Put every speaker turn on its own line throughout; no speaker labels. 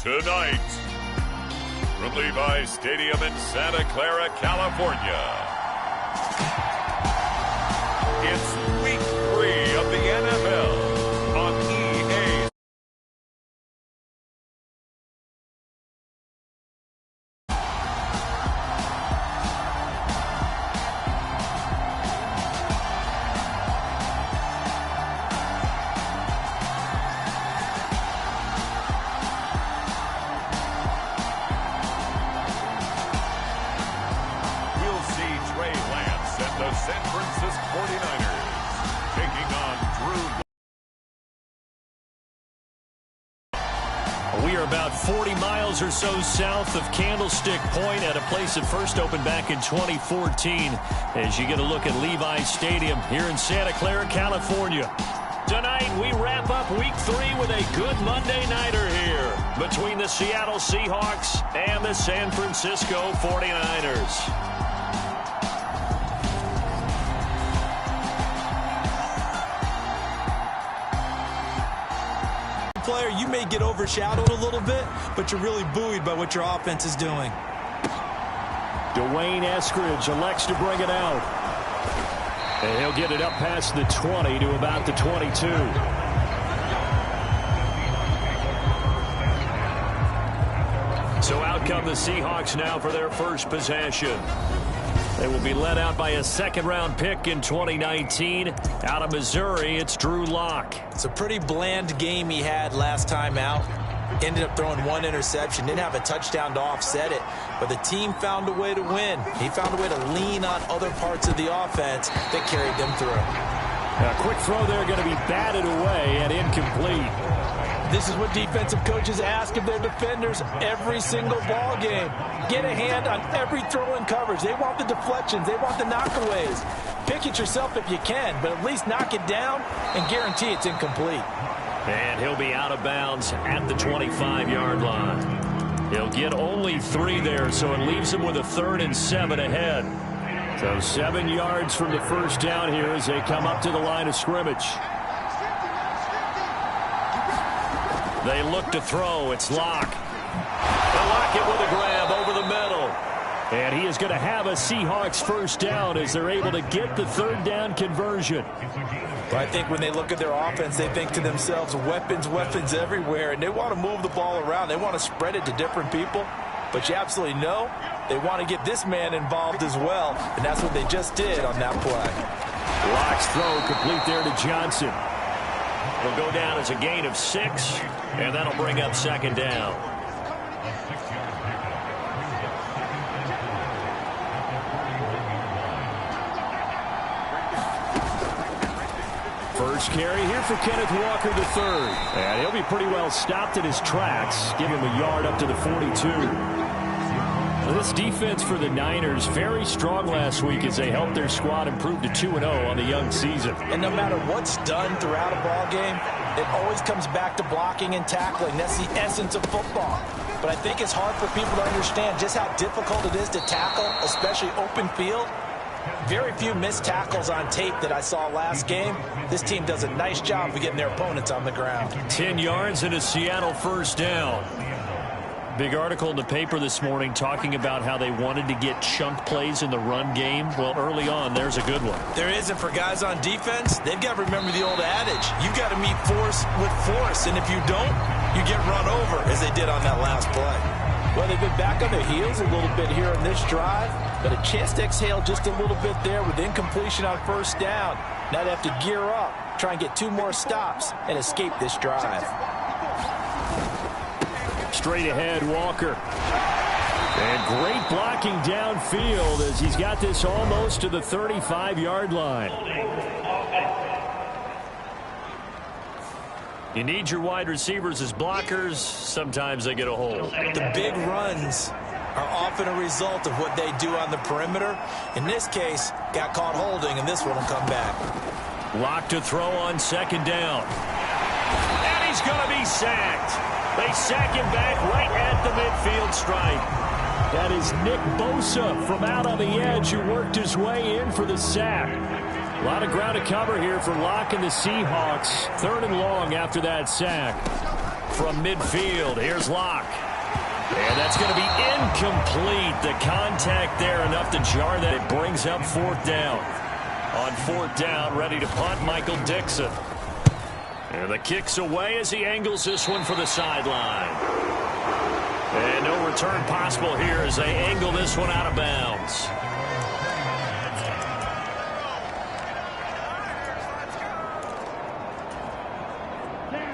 Tonight, from Levi's Stadium in Santa Clara, California, it's Week 3 of the NFL on EA. The San Francisco 49ers taking on Drew.
We are about 40 miles or so south of Candlestick Point at a place that first opened back in 2014 as you get a look at Levi's Stadium here in Santa Clara, California. Tonight, we wrap up Week 3 with a good Monday nighter here between the Seattle Seahawks and the San Francisco 49ers.
Player, you may get overshadowed a little bit, but you're really buoyed by what your offense is doing.
Dwayne Eskridge elects to bring it out. And he'll get it up past the 20 to about the 22. So out come the Seahawks now for their first possession. They will be led out by a second-round pick in 2019. Out of Missouri, it's Drew Lock.
It's a pretty bland game he had last time out. Ended up throwing one interception. Didn't have a touchdown to offset it. But the team found a way to win. He found a way to lean on other parts of the offense that carried them through.
A quick throw there going to be batted away and incomplete.
This is what defensive coaches ask of their defenders every single ball game. Get a hand on every throw in coverage. They want the deflections. They want the knockaways. Pick it yourself if you can, but at least knock it down and guarantee it's incomplete.
And he'll be out of bounds at the 25-yard line. He'll get only 3 there, so it leaves him with a 3rd and 7 ahead. So 7 yards from the first down here as they come up to the line of scrimmage. They look to throw. It's Lock. They'll lock it with a grab over the middle. And he is going to have a Seahawks first down as they're able to get the 3rd down conversion.
But I think when they look at their offense, they think to themselves, weapons, weapons everywhere. And they want to move the ball around. They want to spread it to different people. But you absolutely know they want to get this man involved as well. And that's what they just did on that play.
Lock's throw complete there to Johnson. It'll go down as a gain of 6, and that'll bring up 2nd down. First carry here for Kenneth Walker III. And he'll be pretty well stopped in his tracks. Give him a yard up to the 42. This defense for the Niners, very strong last week as they helped their squad improve to 2-0 on the young season.
And no matter what's done throughout a ball game, it always comes back to blocking and tackling. That's the essence of football. But I think it's hard for people to understand just how difficult it is to tackle, especially open field. Very few missed tackles on tape that I saw last game. This team does a nice job of getting their opponents on the ground.
10 yards and a Seattle first down. Big article in the paper this morning talking about how they wanted to get chunk plays in the run game. Well, early on, there's a good one.
There isn't for guys on defense. They've got to remember the old adage. You've got to meet force with force, and if you don't, you get run over, as they did on that last play. Well, they've been back on their heels a little bit here on this drive, but a chance to exhale just a little bit there with incompletion on first down. Now they have to gear up, try and get 2 more stops, and escape this drive.
Straight ahead, Walker. And great blocking downfield as he's got this almost to the 35-yard line. You need your wide receivers as blockers. Sometimes they get a hold.
The big runs are often a result of what they do on the perimeter. In this case, got caught holding, and this one will come back.
Lock to throw on 2nd down. And he's going to be sacked. They sack him back right at the midfield stripe. That is Nick Bosa from out on the edge who worked his way in for the sack. A lot of ground to cover here for Lock and the Seahawks. 3rd and long after that sack. from midfield. Here's Locke. And that's going to be incomplete. The contact there enough to jar that. It brings up 4th down. On 4th down, ready to punt, Michael Dixon. And the kick's away as he angles this one for the sideline. And no return possible here as they angle this one out of bounds.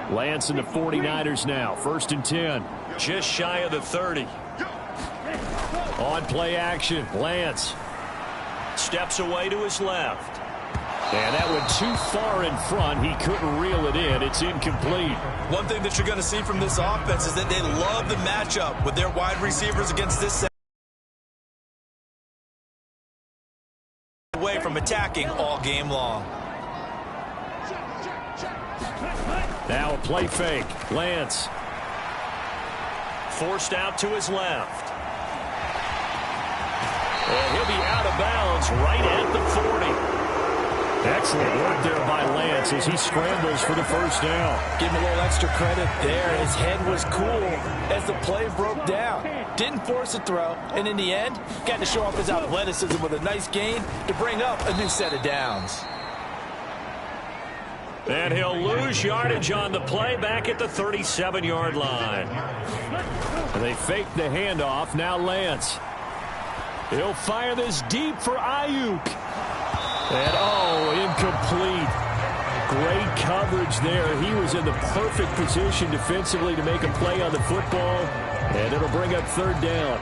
Lance and the 49ers now. 1st and 10. Just shy of the 30. On play action. Lance steps away to his left. And that went too far in front. He couldn't reel it in. It's incomplete.
One thing that you're going to see from this offense is that they love the matchup with their wide receivers against this away from attacking all game long.
Now a play fake. Lance forced out to his left. And he'll be out of bounds right at the 40. Excellent work there by Lance as he scrambles for the 1st down.
Give him a little extra credit there. His head was cool as the play broke down. Didn't force a throw, and in the end, got to show off his athleticism with a nice gain to bring up a new set of downs.
And he'll lose yardage on the play back at the 37-yard line. And they fake the handoff. Now Lance. He'll fire this deep for Ayuk. And, incomplete. Great coverage there. He was in the perfect position defensively to make a play on the football. And it'll bring up 3rd down.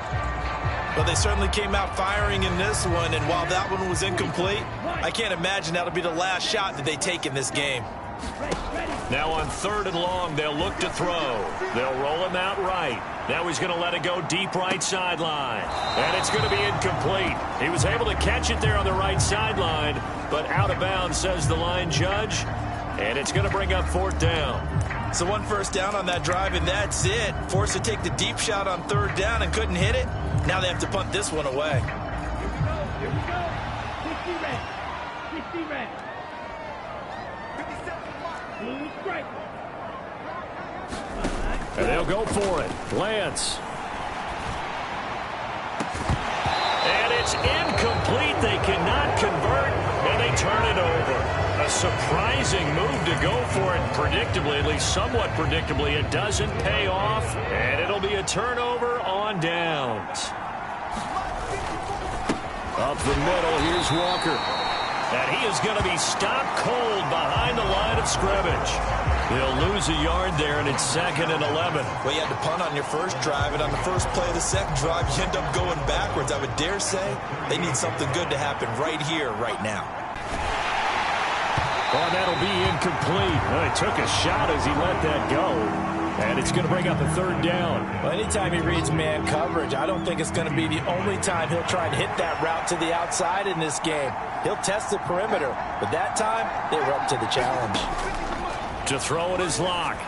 Well, they certainly came out firing in this one, and while that one was incomplete, I can't imagine that'll be the last shot that they take in this game.
Now on 3rd and long, they'll look to throw. They'll roll him out right. Now he's going to let it go deep right sideline. And it's going to be incomplete. He was able to catch it there on the right sideline, but out of bounds, says the line judge. And it's going to bring up 4th down.
So 1 first down on that drive, and that's it. Forced to take the deep shot on 3rd down and couldn't hit it. Now they have to punt this one away.
Here we go. 60 red. 60 red. Blue strike.
And they'll go for it. Lance. And it's incomplete. They cannot convert, and they turn it over. A surprising move to go for it. Predictably, at least somewhat predictably, it doesn't pay off, and it'll be a turnover on downs. Up the middle, here's Walker. And he is going to be stopped cold behind the line of scrimmage. He'll lose a yard there, and it's 2nd and 11.
Well, you had to punt on your first drive, and on the first play of the second drive, you end up going backwards. I would dare say they need something good to happen right here, right now.
Oh, that'll be incomplete. Well, he took a shot as he let that go. And it's going to bring up a 3rd down.
Well, anytime he reads man coverage, I don't think it's going to be the only time he'll try and hit that route to the outside in this game. He'll test the perimeter, but that time, they were up to the challenge.
To throw it is Locke.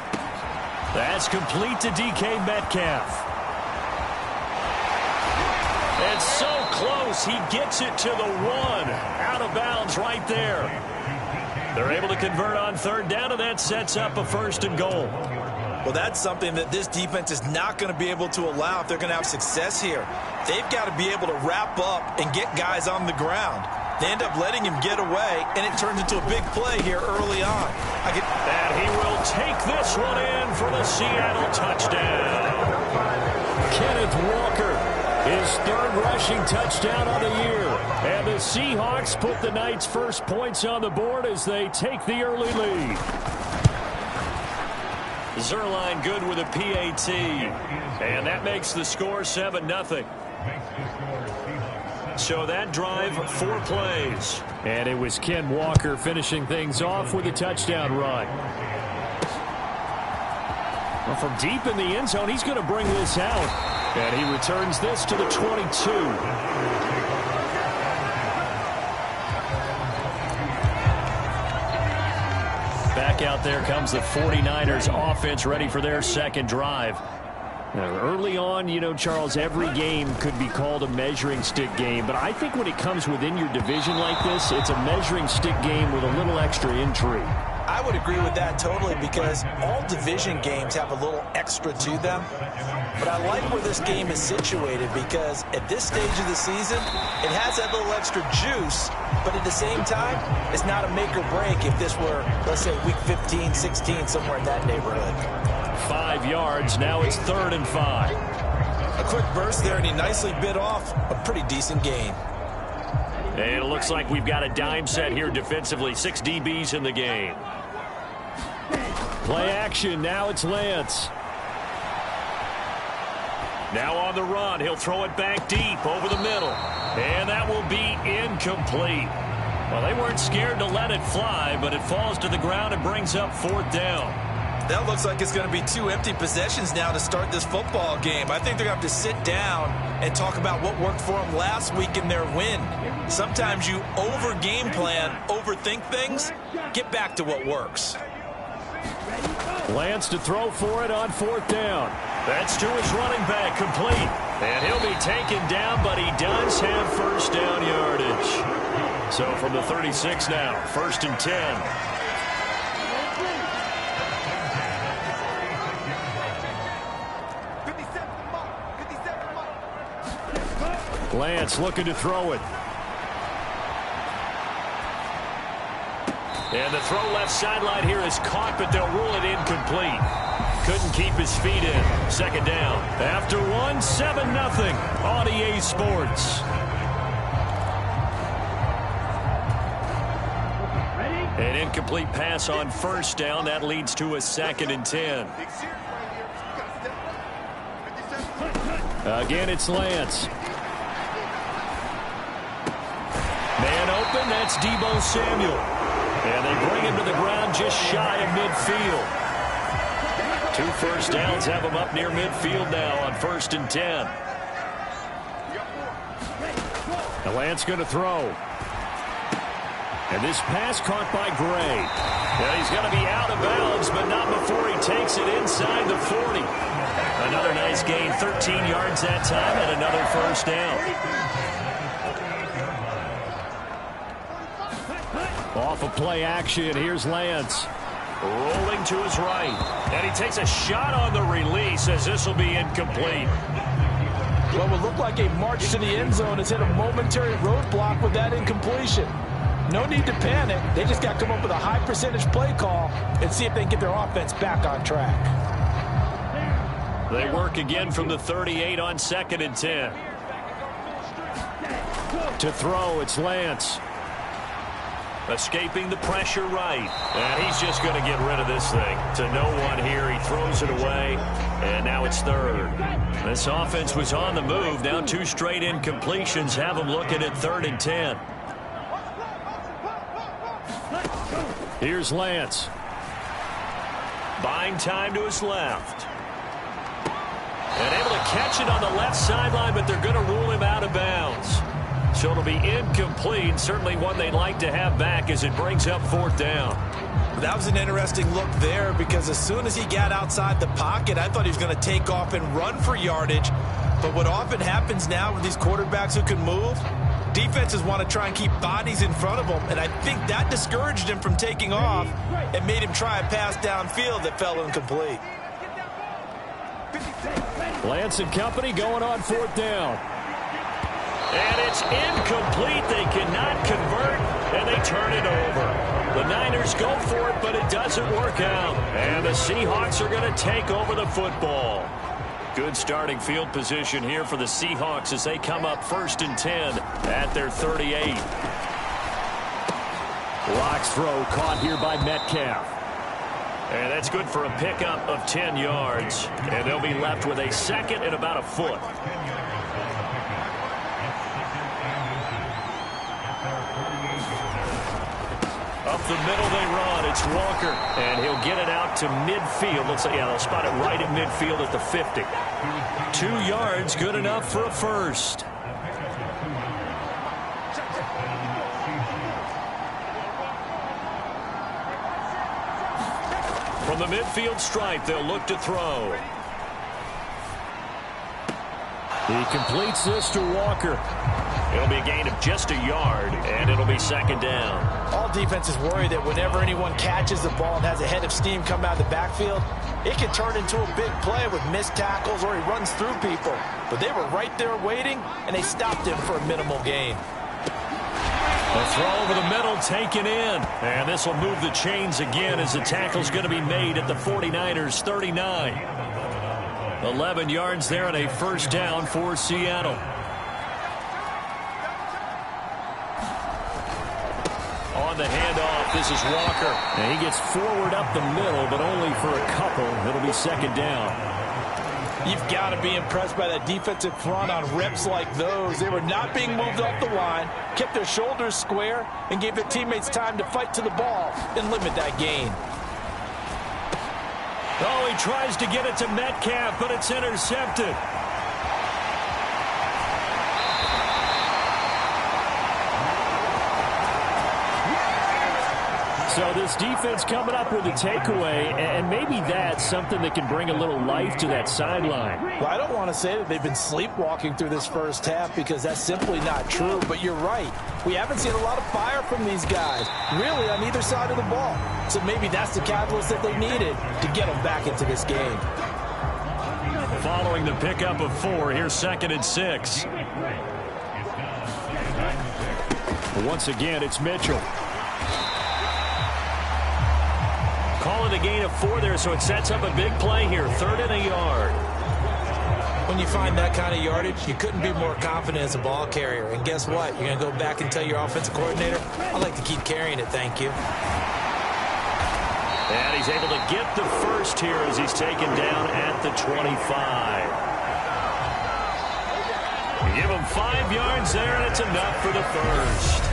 That's complete to DK Metcalf. And so close, he gets it to the 1. Out of bounds right there. They're able to convert on 3rd down, and that sets up a 1st and goal.
Well, that's something that this defense is not going to be able to allow if they're going to have success here. They've got to be able to wrap up and get guys on the ground. They end up letting him get away, and it turns into a big play here early on.
And he will take this one in for the Seattle touchdown. Kenneth Walker, his 3rd rushing touchdown of the year. And the Seahawks put the night's first points on the board as they take the early lead. Zerline good with a PAT. And that makes the score 7-0. So that drive, 4 plays. And it was Ken Walker finishing things off with a touchdown run. Well, from deep in the end zone, he's going to bring this out. And he returns this to the 22. Back out there comes the 49ers offense ready for their 2nd drive. Now, early on, you know, Charles, every game could be called a measuring stick game. But I think when it comes within your division like this, it's a measuring stick game with a little extra intrigue.
I would agree with that totally because all division games have a little extra to them. But I like where this game is situated because at this stage of the season, it has that little extra juice, but at the same time, it's not a make or break if this were, let's say, week 15, 16, somewhere in that neighborhood.
5 yards. Now it's 3rd and 5.
A quick burst there, and he nicely bit off a pretty decent gain.
And it looks like we've got a dime set here defensively. 6 DBs in the game. Play action. Now it's Lance. Now on the run. He'll throw it back deep over the middle. And that will be incomplete. Well, they weren't scared to let it fly, but it falls to the ground and brings up 4th down.
That looks like it's going to be 2 empty possessions now to start this football game. I think they're going to have to sit down and talk about what worked for them last week in their win. Sometimes you over-game plan, overthink things. Get back to what works.
Lance to throw for it on 4th down. That's to his running back, complete. And he'll be taken down, but he does have 1st down yardage. So from the 36 now, 1st and 10. Lance looking to throw it. And the throw left sideline here is caught, but they'll rule it incomplete. Couldn't keep his feet in. 2nd down. After 1, 7-0 on EA Sports. An incomplete pass on 1st down. That leads to a 2nd and 10. Again, it's Lance. Man open, that's Deebo Samuel. And they bring him to the ground just shy of midfield. 2 first downs have him up near midfield now on 1st and 10. The Lance going to throw. And this pass caught by Gray. And he's going to be out of bounds, but not before he takes it inside the 40. Another nice gain, 13 yards that time, and another 1st down. Off of play action, here's Lance. Rolling to his right. And he takes a shot on the release as this will be incomplete.
What would look like a march to the end zone has hit a momentary roadblock with that incompletion. No need to panic. They just got to come up with a high percentage play call and see if they can get their offense back on track.
They work again from the 38 on 2nd and 10. To throw, it's Lance. Escaping the pressure right. And he's just going to get rid of this thing. To no one here. He throws it away. And now it's 3rd. This offense was on the move. Now 2 straight incompletions have them looking at 3rd and 10. Here's Lance. Buying time to his left. And able to catch it on the left sideline, but they're going to rule him out of bounds. So it'll be incomplete. Certainly one they'd like to have back as it brings up 4th down.
That was an interesting look there because as soon as he got outside the pocket, I thought he was going to take off and run for yardage. But what often happens now with these quarterbacks who can move, defenses want to try and keep bodies in front of them. And I think that discouraged him from taking off and made him try a pass downfield that fell incomplete.
Lance and company going on 4th down. And it's incomplete. They cannot convert, and they turn it over. The Niners go for it, but it doesn't work out. And the Seahawks are going to take over the football. Good starting field position here for the Seahawks as they come up 1st and 10 at their 38. Locks throw caught here by Metcalf. And that's good for a pickup of 10 yards. And they'll be left with a 2nd and about a foot. Up the middle they run. It's Walker. And he'll get it out to midfield. Looks like, yeah, they'll spot it right at midfield at the 50. 2 yards, good enough for a 1st. From the midfield stripe, they'll look to throw. He completes this to Walker. It'll be a gain of just a yard, and it'll be second down.
All defenses worry that whenever anyone catches the ball and has a head of steam come out of the backfield, it can turn into a big play with missed tackles or he runs through people. But they were right there waiting, and they stopped him for a minimal gain.
A throw over the middle taken in. And this will move the chains again as the tackle's going to be made at the 49ers 39. 11 yards there and a first down for Seattle. On the handoff, this is Walker. And he gets forward up the middle, but only for a couple. It'll be second down.
You've got to be impressed by that defensive front on reps like those. They were not being moved off the line, kept their shoulders square, and gave their teammates time to fight to the ball and limit that gain.
Oh, he tries to get it to Metcalf, but it's intercepted. So this defense coming up with a takeaway, and maybe that's something that can bring a little life to that sideline.
Well, I don't want to say that they've been sleepwalking through this first half because that's simply not true, but you're right. We haven't seen a lot of fire from these guys, really on either side of the ball. So maybe that's the catalyst that they needed to get them back into this game.
Following the pickup of 4, here's 2nd and 6. Once again, it's Mitchell. Calling a gain of 4 there, so it sets up a big play here. 3rd and a yard.
When you find that kind of yardage, you couldn't be more confident as a ball carrier. And guess what? You're going to go back and tell your offensive coordinator, I'd like to keep carrying it, thank you.
And he's able to get the first here as he's taken down at the 25. Give him 5 yards there, and it's enough for the first.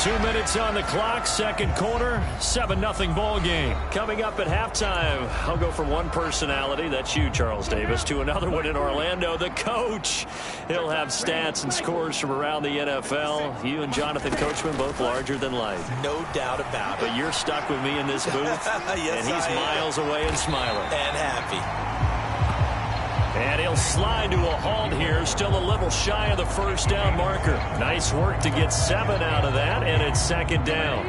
2 minutes on the clock, second quarter, 7-0 ball game. Coming up at halftime, I'll go from one personality, that's you, Charles Davis, to another one in Orlando, the coach. He'll have stats and scores from around the NFL. You and Jonathan Coachman, both larger than life.
No doubt about it.
But you're stuck with me in this booth,
yes,
and he's miles away and smiling.
And happy.
And he'll slide to a halt here, still a little shy of the first down marker. Nice work to get 7 out of that, and it's second down.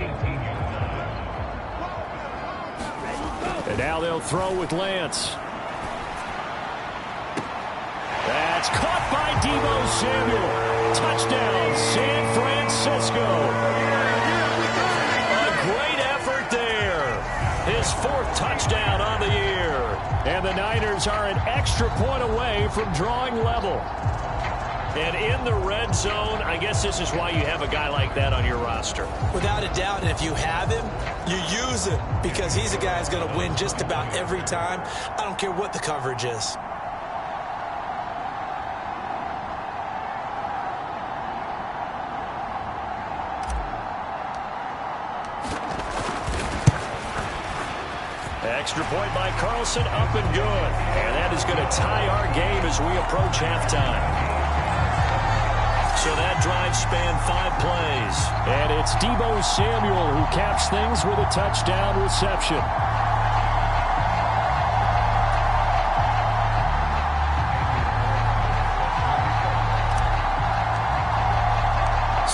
And now they'll throw with Lance. That's caught by Deebo Samuel. Touchdown, San Francisco. A great effort there. His 4th touchdown on the year. And the Niners are an extra point away from drawing level. And in the red zone, I guess this is why you have a guy like that on your roster.
Without a doubt, and if you have him, you use him because he's a guy who's going to win just about every time. I don't care what the coverage is.
Extra point by Carlson, up and good. And that is going to tie our game as we approach halftime. So that drive spanned 5 plays. And it's Deebo Samuel who caps things with a touchdown reception.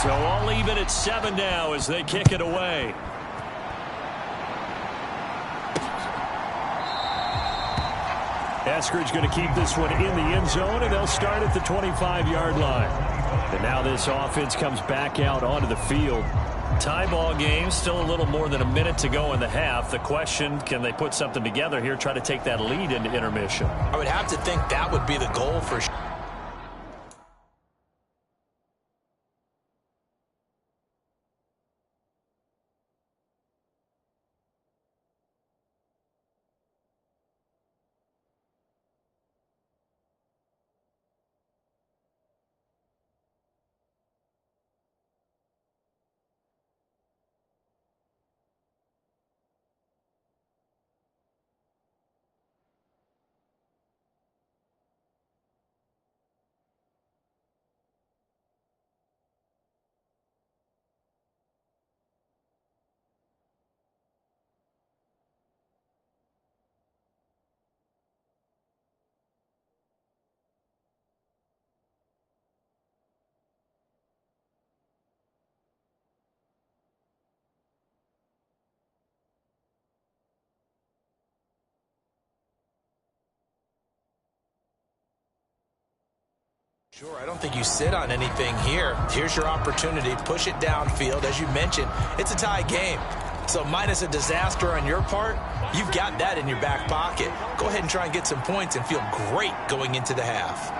So all even at 7 now as they kick it away. Eskridge going to keep this one in the end zone, and they'll start at the 25-yard line. And now this offense comes back out onto the field. Tie ball game, still a little more than a minute to go in the half. The question, can they put something together here, try to take that lead into intermission?
I would have to think that would be the goal for sure. Sure, I don't think you sit on anything here. Here's your opportunity. Push it downfield. As you mentioned, it's a tie game. So minus a disaster on your part, you've got that in your back pocket. Go ahead and try and get some points and feel great going into the half.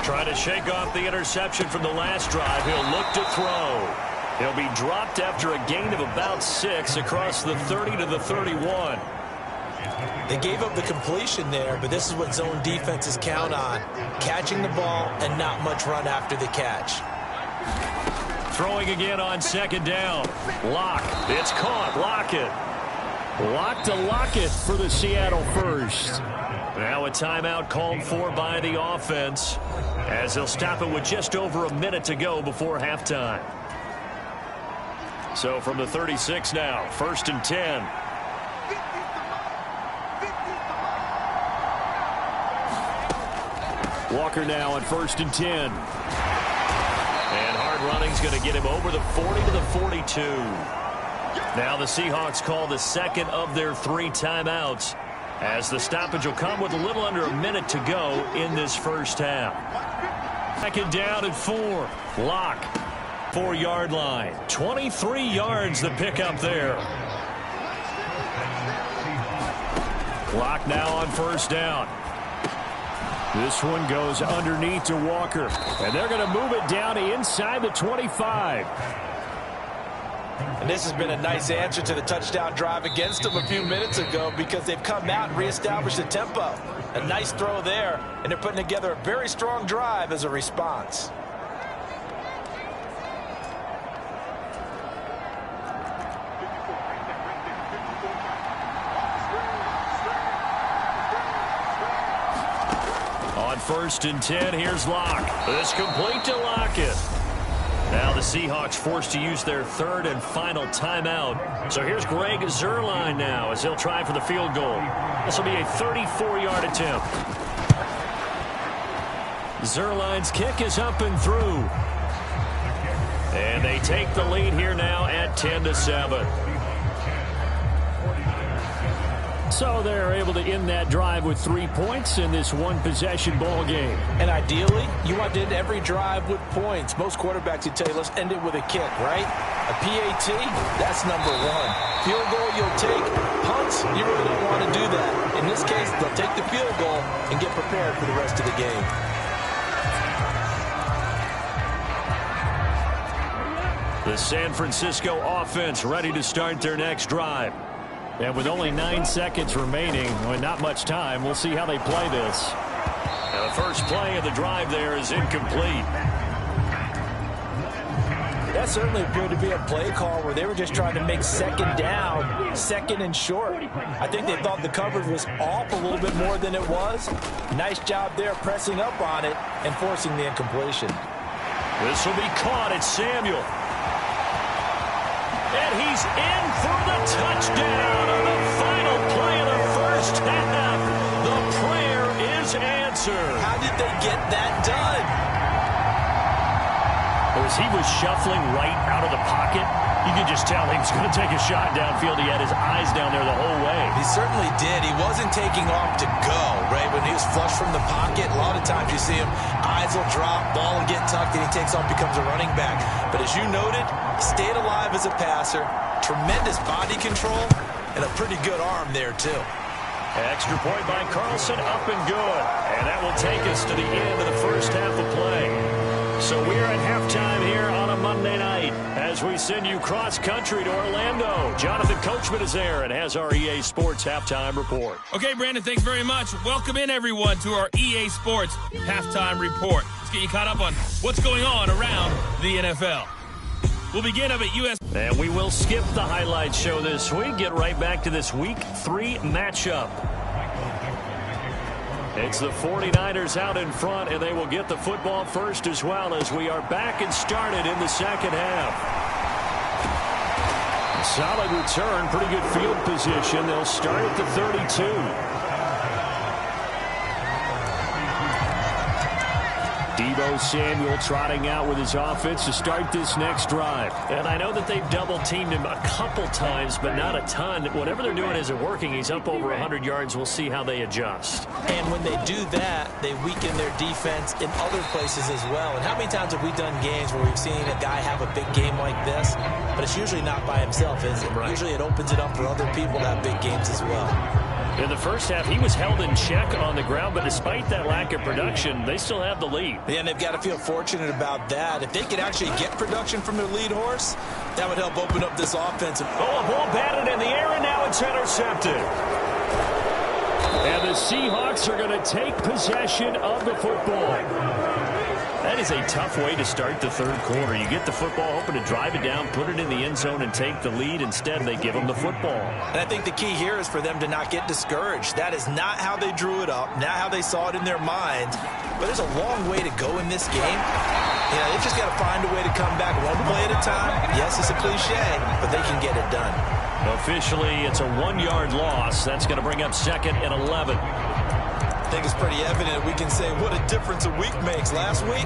Trying to shake off the interception from the last drive. He'll look to throw. He'll be dropped after a gain of about 6 across the 30 to the 31.
They gave up the completion there, but this is what zone defenses count on. Catching the ball and not much run after the catch.
Throwing again on second down. Lock. It's caught. Lockett. Lock to Lockett for the Seattle first. Now a timeout called for by the offense as they'll stop it with just over a minute to go before halftime. So from the 36 now, 1st and 10. Walker now on 1st and 10. And hard running's going to get him over the 40 to the 42. Now the Seahawks call the second of their 3 timeouts as the stoppage will come with a little under a minute to go in this first half. Second down at 4. Lock. 4-yard line. 23 yards the pickup there. Lock now on 1st down. This one goes underneath to Walker. And they're going to move it down to inside the 25.
And this has been a nice answer to the touchdown drive against them a few minutes ago because they've come out and reestablished the tempo. A nice throw there, and they're putting together a very strong drive as a response.
On 1st and 10, here's Lock. It's complete to Lockett. Now the Seahawks forced to use their 3rd and final timeout. So here's Greg Zuerlein now as he'll try for the field goal. This will be a 34-yard attempt. Zuerlein's kick is up and through. And they take the lead here now at 10-7. So they're able to end that drive with 3 points in this one-possession ball game.
And ideally, you want to end every drive with points. Most quarterbacks would tell you, let's end it with a kick, right? A PAT, that's number 1. Field goal you'll take. Punts, you really don't want to do that. In this case, they'll take the field goal and get prepared for the rest of the game.
The San Francisco offense ready to start their next drive. And with only 9 seconds remaining, and not much time, we'll see how they play this. Now the first play of the drive there is incomplete.
That certainly appeared to be a play call where they were just trying to make second down, 2nd and short. I think they thought the coverage was off a little bit more than it was. Nice job there pressing up on it and forcing the incompletion.
This will be caught. It's Samuel. And he's in for the touchdown on the final play of the first half. The prayer is answered.
How did they get that done?
As he was shuffling right out of the pocket, you could just tell he was going to take a shot downfield. He had his eyes down there the whole way.
He certainly did. He wasn't taking off to go, right? When he was flush from the pocket, a lot of times you see him, eyes will drop, ball will get tucked, and he takes off, becomes a running back. But as you noted, stayed alive as a passer, tremendous body control, and a pretty good arm there, too.
Extra point by Carlson, up and good. And that will take us to the end of the first half of play. So we're at halftime here on a Monday night as we send you cross-country to Orlando. Jonathan Coachman is there and has our EA Sports Halftime Report.
Okay, Brandon, thanks very much. Welcome in, everyone, to our EA Sports Halftime Report. Let's get you caught up on what's going on around the NFL. We'll begin up at U.S.
And we will skip the highlight show this week. Get right back to this Week 3 matchup. It's the 49ers out in front, and they will get the football first as well as we are back and started in the second half. Solid return, pretty good field position. They'll start at the 32. Deebo Samuel trotting out with his offense to start this next drive. And I know that they've double-teamed him a couple times, but not a ton. Whatever they're doing isn't working. He's up over 100 yards. We'll see how they adjust.
And when they do that, they weaken their defense in other places as well. And how many times have we done games where we've seen a guy have a big game like this, but it's usually not by himself, is it? Right. Usually it opens it up for other people to have big games as well.
In the first half, he was held in check on the ground, but despite that lack of production, they still have the lead.
Yeah, and they've got to feel fortunate about that. If they could actually get production from their lead horse, that would help open up this offense.
Oh, a ball batted in the air, and now it's intercepted. And the Seahawks are going to take possession of the football. That is a tough way to start the third quarter. You get the football, hoping to drive it down, put it in the end zone, and take the lead. Instead, they give them the football.
And I think the key here is for them to not get discouraged. That is not how they drew it up, not how they saw it in their mind. But there's a long way to go in this game. You know, they've just got to find a way to come back one play at a time. Yes, it's a cliche, but they can get it done.
Officially, it's a 1-yard loss. That's going to bring up 2nd and 11.
I think it's pretty evident we can say what a difference a week makes. Last week,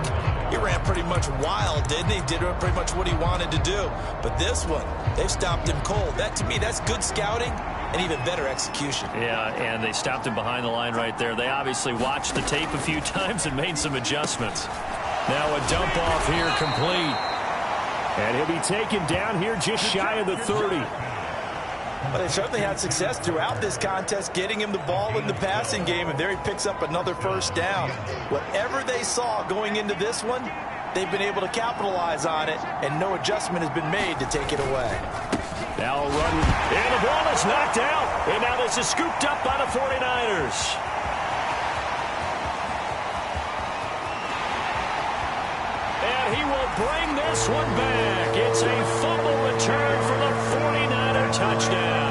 he ran pretty much wild, didn't he? Did pretty much what he wanted to do. But this one, they've stopped him cold. That, to me, that's good scouting and even better execution. Yeah,
and they stopped him behind the line right there. They obviously watched the tape a few times and made some adjustments. Now a dump off here complete. And he'll be taken down here just shy of the 30.
Well, they certainly had success throughout this contest, getting him the ball in the passing game, and there he picks up another first down. Whatever they saw going into this one, they've been able to capitalize on it, and no adjustment has been made to take it away.
Now a run, and the ball is knocked out, and now this is scooped up by the 49ers. And he will bring this one back. It's a fumble return for the 49er touchdown.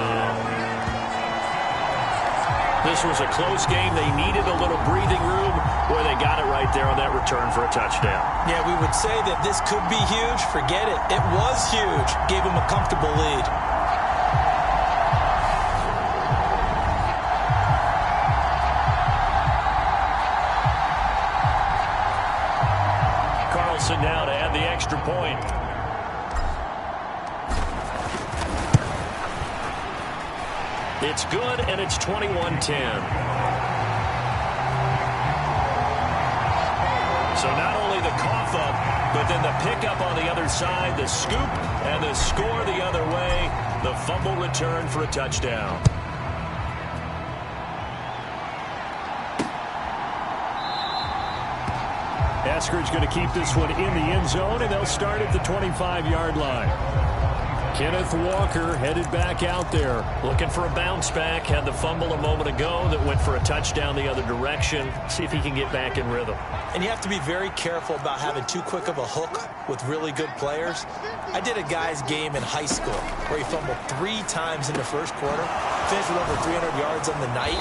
This was a close game. They needed a little breathing room. Boy, they got it right there on that return for a touchdown.
Yeah, we would say that this could be huge. Forget it. It was huge. Gave him a comfortable lead.
Carlson now to add the extra point. It's good, and it's 21-10. So not only the cough up, but then the pickup on the other side, the scoop, and the score the other way. The fumble return for a touchdown. Eskridge going to keep this one in the end zone, and they'll start at the 25-yard line. Kenneth Walker headed back out there. Looking for a bounce back. Had the fumble a moment ago that went for a touchdown the other direction. See if he can get back in rhythm.
And you have to be very careful about having too quick of a hook with really good players. I did a guy's game in high school where he fumbled 3 times in the first quarter. Finished with over 300 yards on the night.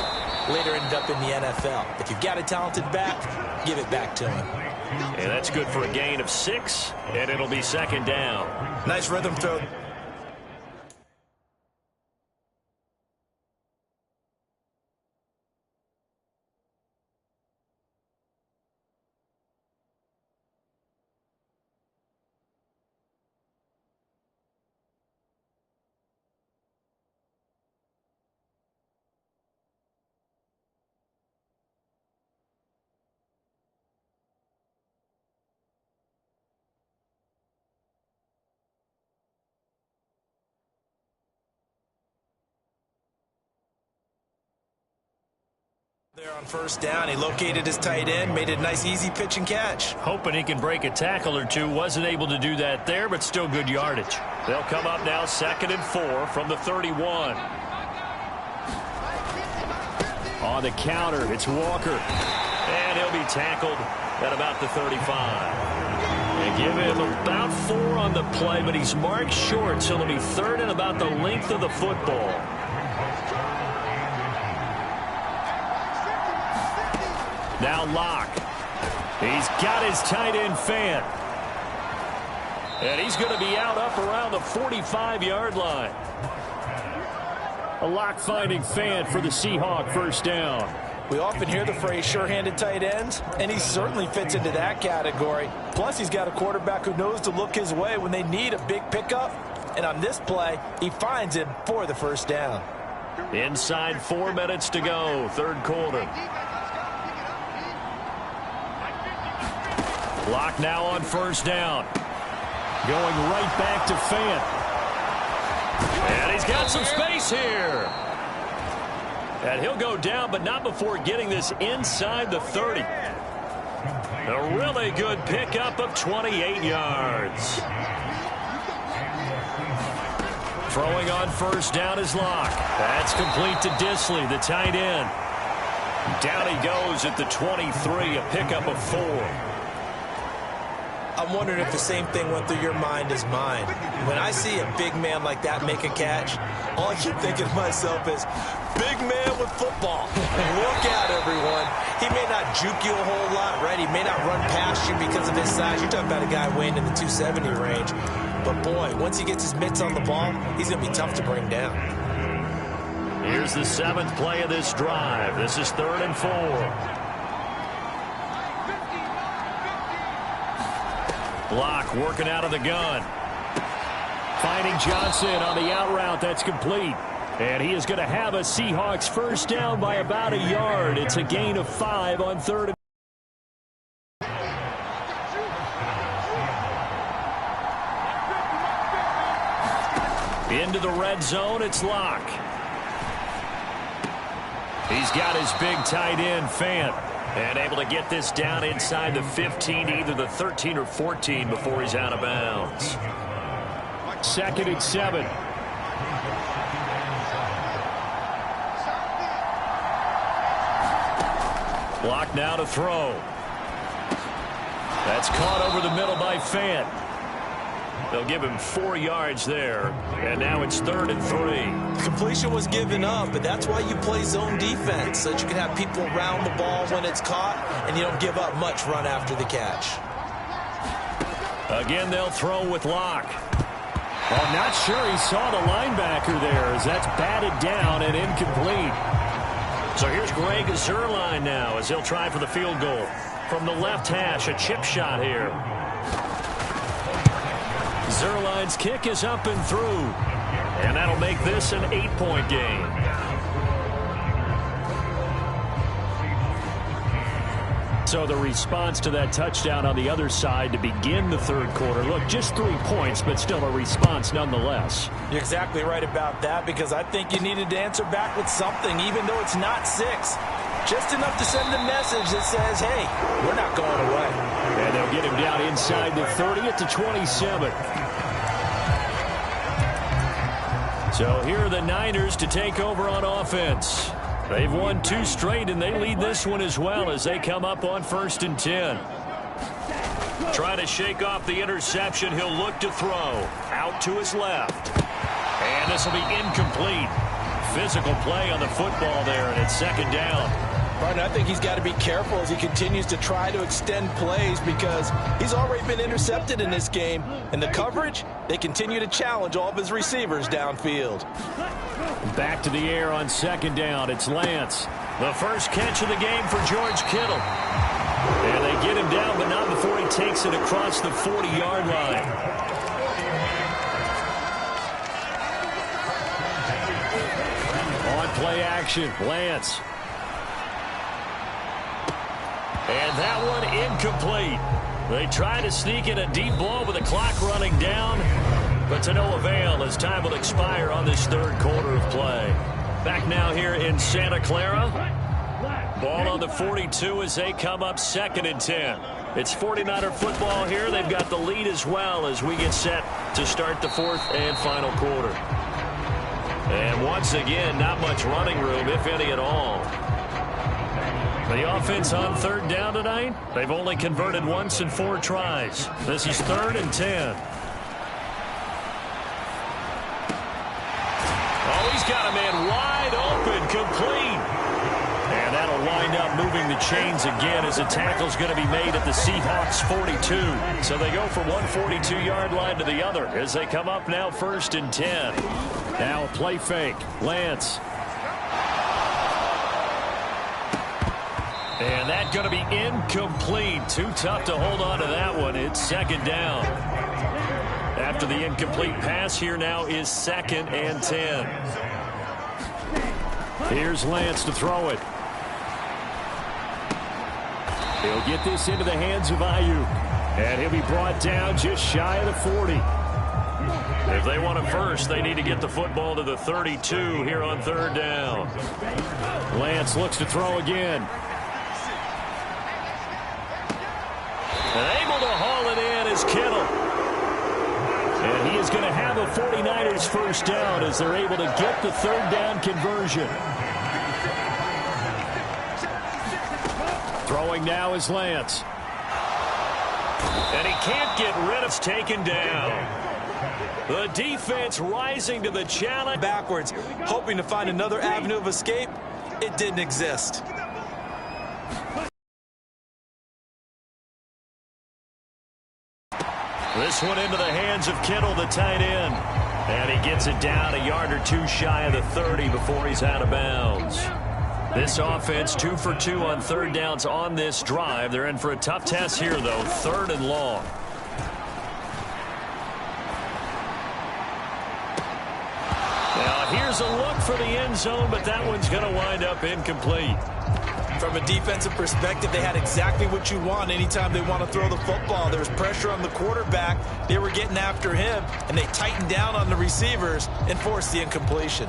Later ended up in the NFL. If you've got a talented back, give it back to him.
And that's good for a gain of 6, and it'll be 2nd down.
Nice rhythm throw. There on first down, he located his tight end, made it a nice easy pitch and catch.
Hoping he can break a tackle or two. Wasn't able to do that there, but still good yardage. They'll come up now 2nd and 4 from the 31. On the counter, it's Walker. And he'll be tackled at about the 35. They give him about 4 on the play, but he's marked short, so it'll be 3rd and about the length of the football. Now Locke. He's got his tight end Fan. And he's going to be out up around the 45-yard line. A Locke finding Fan for the Seahawk first down.
We often hear the phrase sure-handed tight ends, and he certainly fits into that category. Plus, he's got a quarterback who knows to look his way when they need a big pickup. And on this play, he finds him for the first down.
Inside 4 minutes to go, third quarter. Clock now on first down. Going right back to Fant. And he's got some space here. And he'll go down, but not before getting this inside the 30. A really good pickup of 28 yards. Throwing on first down is Locke. That's complete to Disley, the tight end. Down he goes at the 23, a pickup of 4.
I'm wondering if the same thing went through your mind as mine. When I see a big man like that make a catch, all I keep thinking to myself is, big man with football. Look out, everyone. He may not juke you a whole lot, right? He may not run past you because of his size. You're talking about a guy weighing in the 270 range. But, boy, once he gets his mitts on the ball, he's going to be tough to bring down.
Here's the 7th play of this drive. This is 3rd and 4. Block working out of the gun. Finding Johnson on the out route. That's complete. And he is going to have a Seahawks first down by about a yard. It's a gain of 5 on 3rd and 4. Into the red zone, it's Locke. He's got his big tight end, Fant. And able to get this down inside the 15, either the 13 or 14 before he's out of bounds. 2nd and 7. Block now to throw. That's caught over the middle by Fant. They'll give him 4 yards there, and now it's 3rd and 3.
Completion was given up, but that's why you play zone defense, so that you can have people around the ball when it's caught, and you don't give up much run after the catch.
Again, they'll throw with Locke. Well, I'm not sure he saw the linebacker there, as that's batted down and incomplete. So here's Greg Zuerlein now, as he'll try for the field goal. From the left hash, a chip shot here. Zuerlein's kick is up and through. And that'll make this an 8-point game. So the response to that touchdown on the other side to begin the 3rd quarter. Look, just 3 points, but still a response nonetheless.
You're exactly right about that, because I think you needed to answer back with something, even though it's not 6. Just enough to send a message that says, hey, we're not going away.
And they'll get him down inside the 30 at the 27. So here are the Niners to take over on offense. They've won 2 straight, and they lead this one as well as they come up on 1st and 10. Trying to shake off the interception. He'll look to throw. Out to his left. And this will be incomplete. Physical play on the football there, and it's 2nd down.
Right, I think he's got to be careful as he continues to try to extend plays, because he's already been intercepted in this game. And the coverage, they continue to challenge all of his receivers downfield.
Back to the air on 2nd down. It's Lance. The first catch of the game for George Kittle. And they get him down, but not before he takes it across the 40-yard line. On play action, Lance. And that one incomplete. They try to sneak in a deep ball with the clock running down, but to no avail as time will expire on this 3rd quarter of play. Back now here in Santa Clara. Ball on the 42 as they come up 2nd and 10. It's 49er football here. They've got the lead as well as we get set to start the 4th and final quarter. And once again, not much running room, if any at all. The offense on 3rd down tonight, they've only converted once in 4 tries. This is 3rd and 10. Oh, he's got a man wide open, complete. And that'll wind up moving the chains again as a tackle's going to be made at the Seahawks 42. So they go from one 42-yard line to the other as they come up now 1st and 10. Now a play fake. Lance. And that's going to be incomplete. Too tough to hold on to that one. It's second down. After the incomplete pass, here now is 2nd and 10. Here's Lance to throw it. He'll get this into the hands of Ayuk. And he'll be brought down just shy of the 40. If they want it first, they need to get the football to the 32 here on 3rd down. Lance looks to throw again. And able to haul it in is Kittle. And he is going to have a 49ers first down as they're able to get the 3rd down conversion. Throwing now is Lance. And he can't get rid of it. Taken down. The defense rising to the challenge.
Backwards, hoping to find another avenue of escape. It didn't exist.
This one into the hands of Kittle, the tight end. And he gets it down a yard or 2 shy of the 30 before he's out of bounds. This offense 2 for 2 on 3rd downs on this drive. They're in for a tough test here, though. 3rd and long. Now here's a look for the end zone, but that one's going to wind up incomplete.
From a defensive perspective, they had exactly what you want anytime they want to throw the football. There was pressure on the quarterback. They were getting after him, and they tightened down on the receivers and forced the incompletion.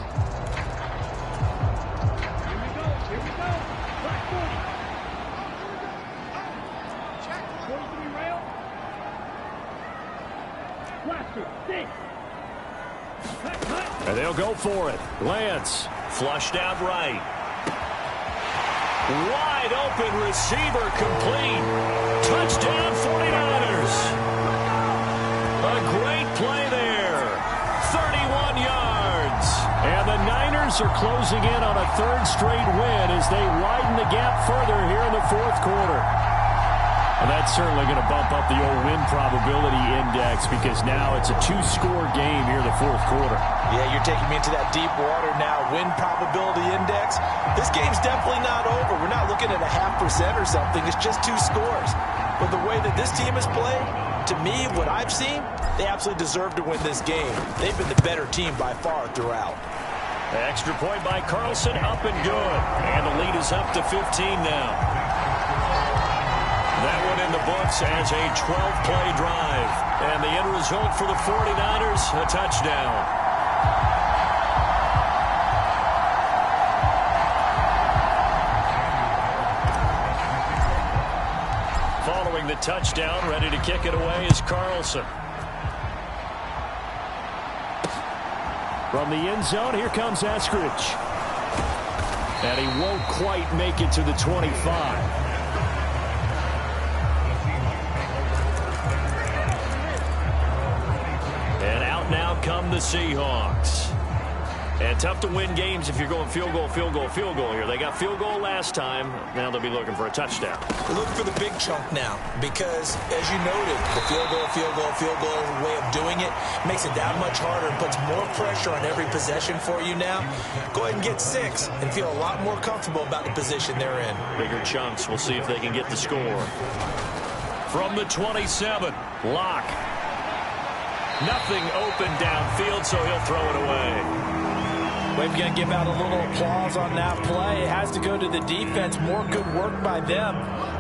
And they'll go for it. Lance flushed out right. Wide open receiver complete. Touchdown 49ers. A great play there. 31 yards. And the Niners are closing in on a 3rd straight win as they widen the gap further here in the 4th quarter. And that's certainly going to bump up the old win probability index because now it's a 2-score game here in the 4th quarter.
Yeah, you're taking me into that deep water now. Win probability index. This game's definitely not over. We're not looking at a 0.5% or something. It's just 2 scores. But the way that this team has played, to me, what I've seen, they absolutely deserve to win this game. They've been the better team by far throughout.
Extra point by Carlson, up and good. And the lead is up to 15 now. That one in the books as a 12-play drive. And the end result for the 49ers, a touchdown. Following the touchdown, ready to kick it away is Carlson. From the end zone, here comes Eskridge. And he won't quite make it to the 25. Now come the Seahawks. And tough to win games if you're going field goal, field goal, field goal here. They got field goal last time. Now they'll be looking for a touchdown.
We're looking for the big chunk now because, as you noted, the field goal, field goal, field goal way of doing it makes it that much harder and puts more pressure on every possession for you now. Go ahead and get 6 and feel a lot more comfortable about the position they're in.
Bigger chunks. We'll see if they can get the score. From the 27, Locke. Nothing open downfield, so he'll throw it away.
We're going to give out a little applause on that play. It has to go to the defense. More good work by them.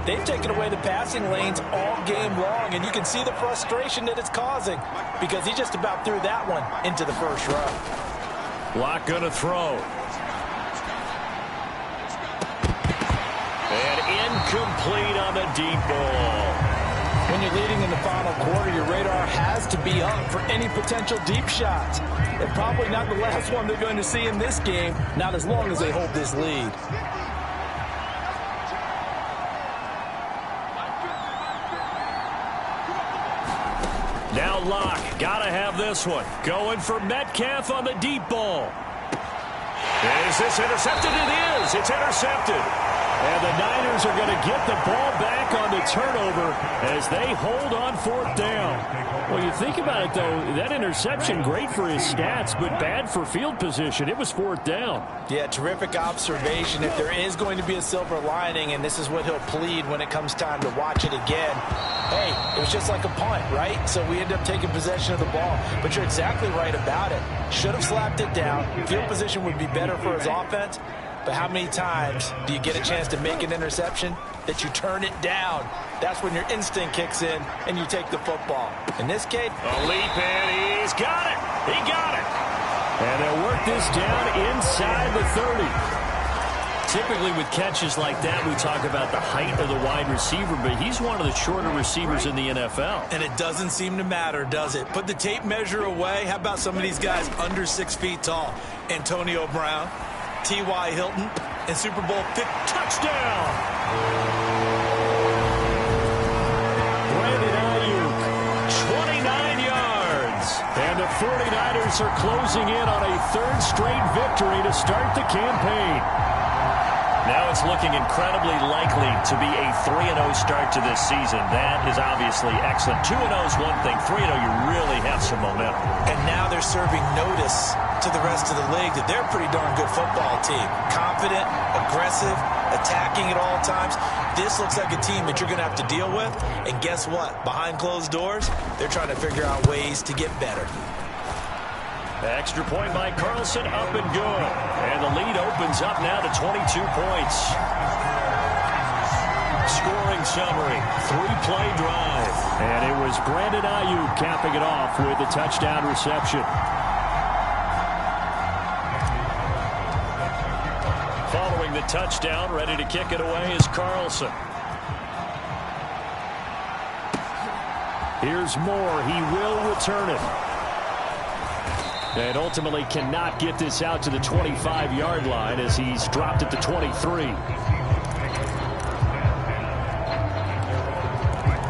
They've taken away the passing lanes all game long, and you can see the frustration that it's causing because he just about threw that one into the first row.
Locke going to throw. And incomplete on the deep ball.
When you're leading in the final quarter, your radar has to be up for any potential deep shots. And probably not the last one they're going to see in this game, not as long as they hold this lead.
Now Locke, gotta have this one. Going for Metcalf on the deep ball. Is this intercepted? It is. It's intercepted. And the Niners 49ers are going to get the ball back on the turnover as they hold on 4th down. Well, you think about it, though, that interception, great for his stats, but bad for field position. It was 4th down.
Yeah, terrific observation. If there is going to be a silver lining, and this is what he'll plead when it comes time to watch it again, hey, it was just like a punt, right? So we end up taking possession of the ball. But you're exactly right about it. Should have slapped it down. Field position would be better for his offense. But how many times do you get a chance to make an interception that you turn it down? That's when your instinct kicks in and you take the football. In this case,
a leap, and he's got it. He got it. And they'll work this down inside the 30. Typically with catches like that, we talk about the height of the wide receiver, but he's one of the shorter receivers in the NFL.
And it doesn't seem to matter, does it? Put the tape measure away. How about some of these guys under 6 feet tall? Antonio Brown, T.Y. Hilton, and Super Bowl 50.
Touchdown! Brandon Ayuk, 29 yards. And the 49ers are closing in on a 3rd straight victory to start the campaign. Now it's looking incredibly likely to be a 3-0 start to this season. That is obviously excellent. 2-0 is one thing. 3-0, you really have some momentum.
And now they're serving notice to the rest of the league that they're a pretty darn good football team. Confident, aggressive, attacking at all times. This looks like a team that you're going to have to deal with. And guess what? Behind closed doors, they're trying to figure out ways to get better.
Extra point by Carlson, up and good. And the lead opens up now to 22 points. Scoring summary, 3-play drive. And it was Brandon Ayuk capping it off with a touchdown reception. Following the touchdown, ready to kick it away is Carlson. Here's Moore. He will return it. And ultimately cannot get this out to the 25-yard line as he's dropped it to 23.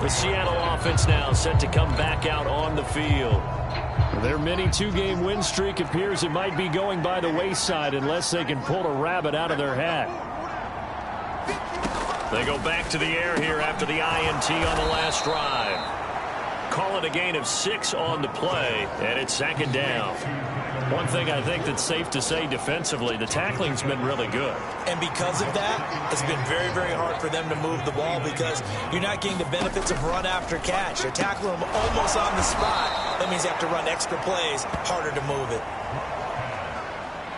The Seattle offense now set to come back out on the field. Their mini 2-game win streak appears it might be going by the wayside unless they can pull a rabbit out of their hat. They go back to the air here after the INT on the last drive. Call it a gain of 6 on the play, and it's 2nd down. One thing I think that's safe to say defensively, the tackling's been really good.
And because of that, it's been very, very hard for them to move the ball because you're not getting the benefits of run after catch. They're tackling them almost on the spot. That means you have to run extra plays, harder to move it.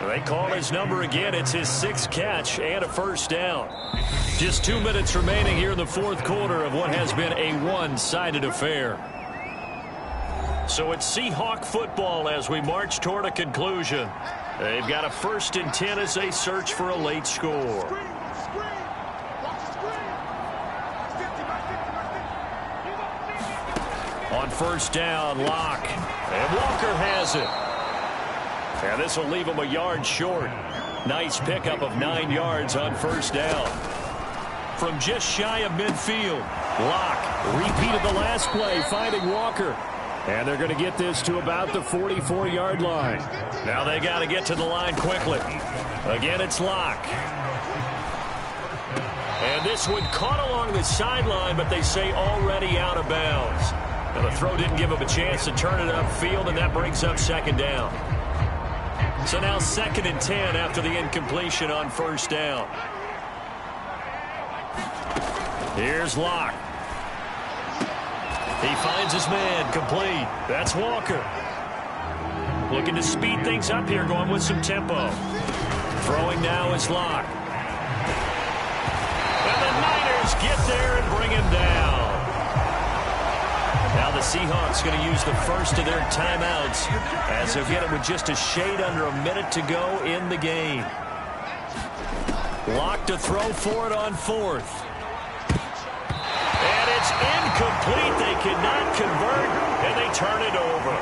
They call his number again. It's his 6th catch and a 1st down. Just 2 minutes remaining here in the 4th quarter of what has been a one-sided affair. So it's Seahawk football as we march toward a conclusion. They've got a 1st and 10 as they search for a late score. On 1st down, Locke. And Walker has it. And this will leave him a yard short. Nice pickup of 9 yards on 1st down. From just shy of midfield, Locke repeated the last play, finding Walker. And they're going to get this to about the 44-yard line. Now they got to get to the line quickly. Again, it's Locke. And this one caught along the sideline, but they say already out of bounds. Now the throw didn't give him a chance to turn it upfield, and that brings up 2nd down. So now 2nd and 10 after the incompletion on 1st down. Here's Locke. He finds his man, complete. That's Walker. Looking to speed things up here, going with some tempo. Throwing now is Locke. And the Niners get there and bring him down. Now the Seahawks going to use the first of their timeouts as they'll get it with just a shade under a minute to go in the game. Locke to throw for it on 4th. And it's incomplete. They cannot convert, and they turn it over.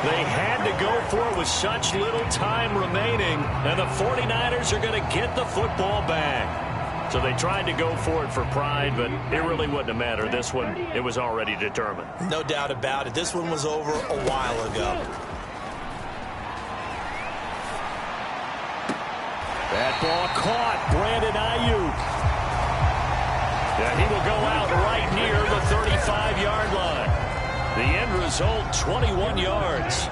They had to go for it with such little time remaining, and the 49ers are going to get the football back. So they tried to go for it for pride, but it really wouldn't have mattered. This one, it was already determined.
No doubt about it. This one was over a while ago.
That ball caught. Brandon Ayuk. Yeah, he will go out right near the 35-yard line. The end result, 21 yards.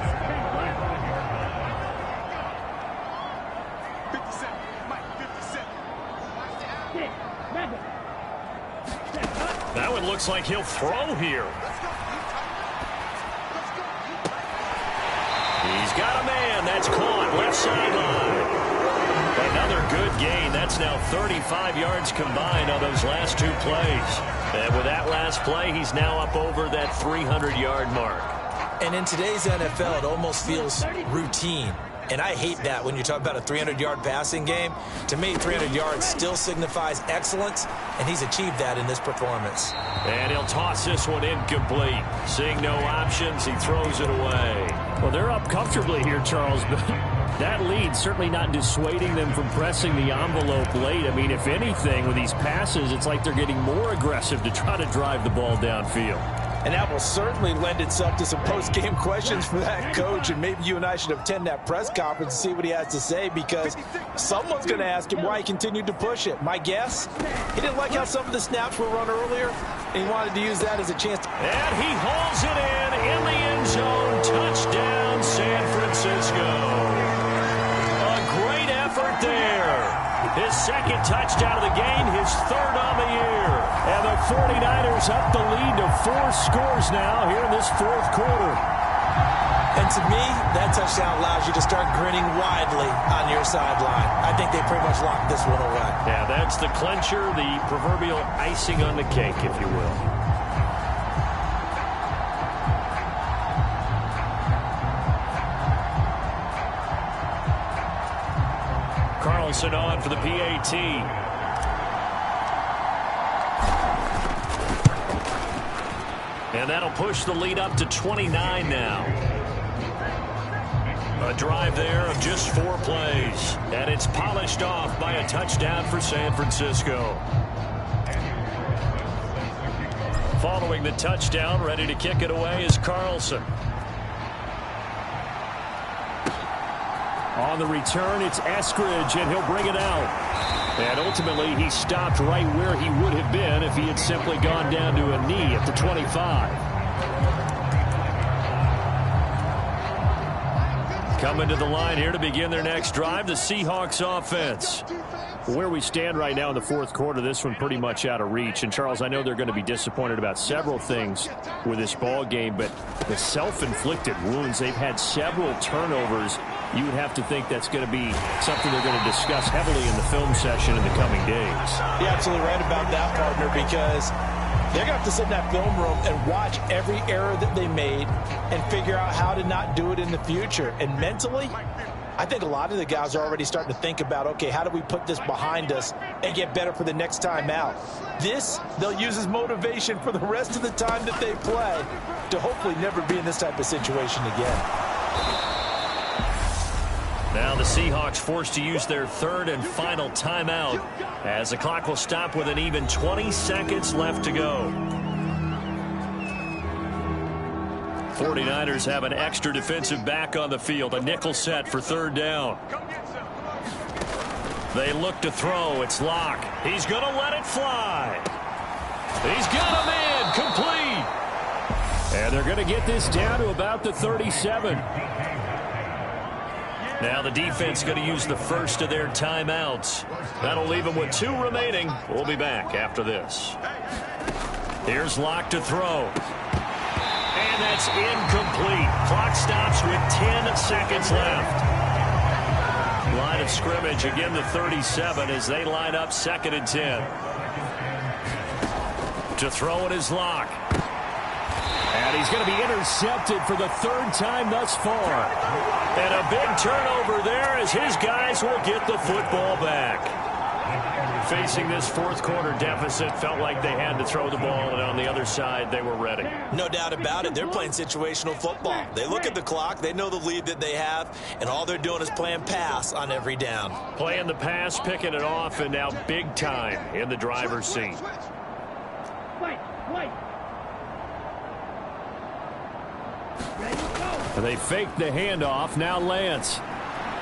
That one looks like he'll throw here. He's got a man. That's caught. Left sideline. Another good gain. That's now 35 yards combined on those last 2 plays. And with that last play, he's now up over that 300-yard mark.
And in today's NFL, it almost feels routine. And I hate that when you talk about a 300-yard passing game. To me, 300 yards still signifies excellence, and he's achieved that in this performance.
And he'll toss this one incomplete. Seeing no options, he throws it away. Well, they're up comfortably here, Charles, but that lead certainly not dissuading them from pressing the envelope late. I mean, if anything, with these passes, it's like they're getting more aggressive to try to drive the ball downfield.
And that will certainly lend itself to some post-game questions for that coach. And maybe you and I should attend that press conference and see what he has to say, because someone's going to ask him why he continued to push it. My guess, he didn't like how some of the snaps were run earlier, and he wanted to use that as a chance.
And he hauls it in the end zone. Touchdown, San Francisco. A great effort there. His second touchdown of the game, his third on the year. And the 49ers up the lead to 4 scores now here in this fourth quarter.
And to me, that touchdown allows you to start grinning widely on your sideline. I think they pretty much locked this one away.
Yeah, that's the clincher, the proverbial icing on the cake, if you will. Carlson on for the PAT. And that'll push the lead up to 29 now. A drive there of just 4 plays. And it's polished off by a touchdown for San Francisco. Following the touchdown, ready to kick it away is Carlson. On the return, it's Eskridge, and he'll bring it out. And ultimately, he stopped right where he would have been if he had simply gone down to a knee at the 25. Coming to the line here to begin their next drive, the Seahawks offense. Where we stand right now in the fourth quarter, this one pretty much out of reach. And, Charles, I know they're going to be disappointed about several things with this ball game, but the self-inflicted wounds, they've had several turnovers. You would have to think that's going to be something they're going to discuss heavily in the film session in the coming days.
You're absolutely right about that, partner, because they're going to have to sit in that film room and watch every error that they made and figure out how to not do it in the future. And mentally, I think a lot of the guys are already starting to think about, okay, how do we put this behind us and get better for the next time out? This, they'll use as motivation for the rest of the time that they play to hopefully never be in this type of situation again.
Now the Seahawks forced to use their third and final timeout as the clock will stop with an even 20 seconds left to go. 49ers have an extra defensive back on the field, a nickel set for third down. They look to throw. It's Locke. He's going to let it fly. He's got a man complete. And they're going to get this down to about the 37. Now the defense going to use the first of their timeouts. That'll leave them with 2 remaining. We'll be back after this. Here's Locke to throw. And that's incomplete. Clock stops with 10 seconds left. Line of scrimmage, again the 37 as they line up 2nd and 10. To throw it is Locke. And he's going to be intercepted for the 3rd time thus far. And a big turnover there as his guys will get the football back. Facing this fourth quarter deficit, felt like they had to throw the ball, and on the other side, they were ready.
No doubt about it. They're playing situational football. They look at the clock, they know the lead that they have, and all they're doing is playing pass on every down.
Playing the pass, picking it off, and now big time in the driver's seat. They fake the handoff. Now Lance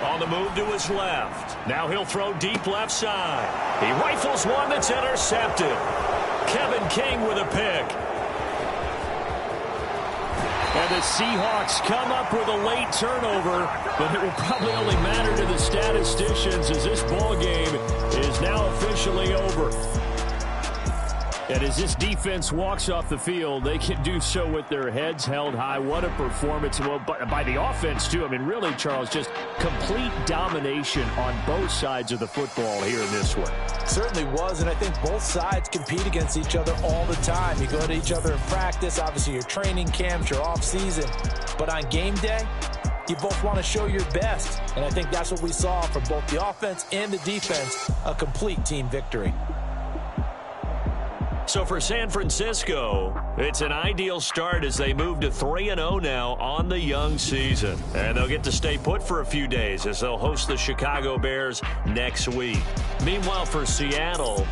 on the move to his left. Now he'll throw deep left side. He rifles one that's intercepted. Kevin King with a pick. And the Seahawks come up with a late turnover, but it will probably only matter to the statisticians as this ball game is now officially over. And as this defense walks off the field, they can do so with their heads held high. What a performance. Well, by the offense, too. I mean, really, Charles, just complete domination on both sides of the football here in this one.
Certainly was, and I think both sides compete against each other all the time. You go to each other in practice, obviously your training camps, your off-season. But on game day, you both want to show your best. And I think that's what we saw from both the offense and the defense, a complete team victory.
So for San Francisco, it's an ideal start as they move to 3-0 now on the young season. And they'll get to stay put for a few days as they'll host the Chicago Bears next week. Meanwhile, for Seattle,